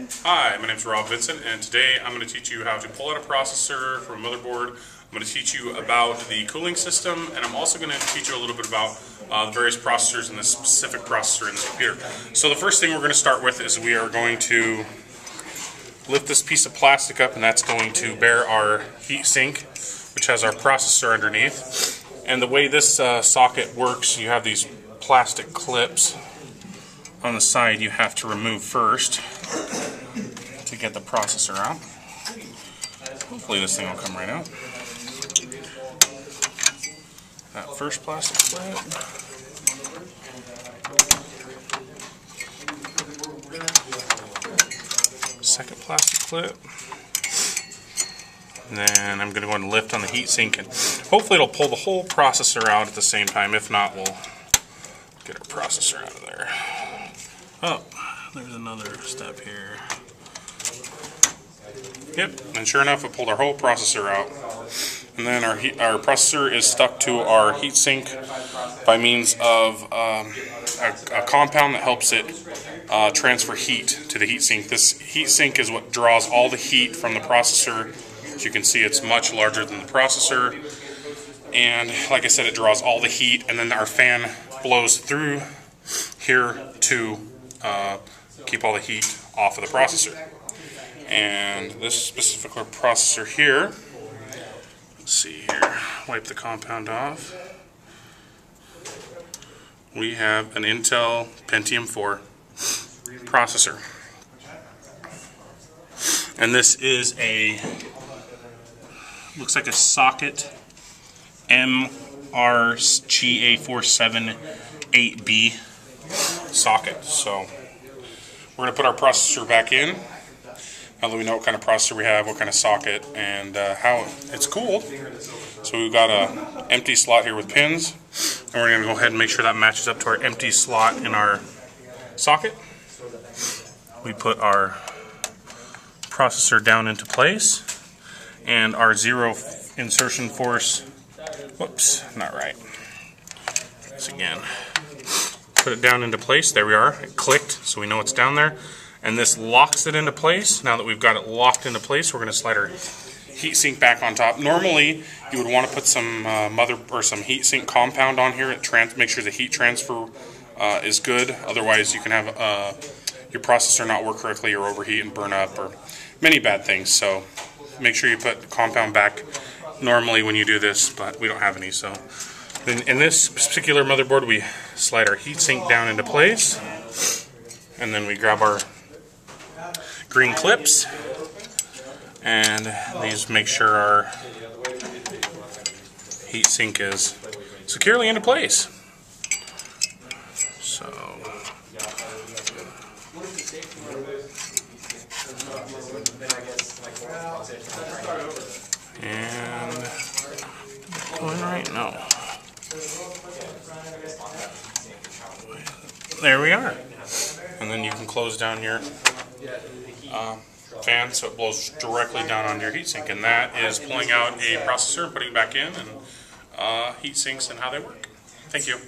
Hi, my name is Rob Vincent, and today I'm going to teach you how to pull out a processor from a motherboard. I'm going to teach you about the cooling system, and I'm also going to teach you a little bit about the various processors and the specific processor in this computer. So the first thing we're going to start with is we are going to lift this piece of plastic up, and that's going to bear our heat sink, which has our processor underneath. And the way this socket works, you have these plastic clips on the side you have to remove first to get the processor out. Hopefully this thing will come right out. That first plastic clip. Second plastic clip. And then I'm going to go and lift on the heatsink, and hopefully it'll pull the whole processor out at the same time. If not, we'll get our processor out of there. Oh, there's another step here. Yep, and sure enough, it pulled our whole processor out. And then our processor is stuck to our heatsink by means of a compound that helps it transfer heat to the heatsink. This heatsink is what draws all the heat from the processor. As you can see, it's much larger than the processor. And like I said, it draws all the heat, and then our fan blows through here to keep all the heat off of the processor. And this specific processor here, let's see here, wipe the compound off. We have an Intel Pentium 4 processor. And this is looks like a socket MRGA478B socket. So we're going to put our processor back in. Now that we know what kind of processor we have, what kind of socket, and how it's cooled. So we've got an empty slot here with pins, and we're going to go ahead and make sure that matches up to our empty slot in our socket. We put our processor down into place, and our zero insertion force, whoops, not right. This again. Put it down into place. There we are. It clicked, so we know it's down there. And this locks it into place. Now that we've got it locked into place, we're going to slide our heatsink back on top. Normally, you would want to put some some heatsink compound on here. Make sure the heat transfer is good. Otherwise, you can have your processor not work correctly or overheat and burn up, or many bad things. So make sure you put the compound back normally when you do this, but we don't have any. So then in this particular motherboard, we slide our heatsink down into place, and then we grab our green clips, and these make sure our heatsink is securely into place. So and going right now. There we are. And then you can close down your fan so it blows directly down on your heatsink, and that is pulling out a processor and putting it back in, and heat sinks and how they work. Thank you.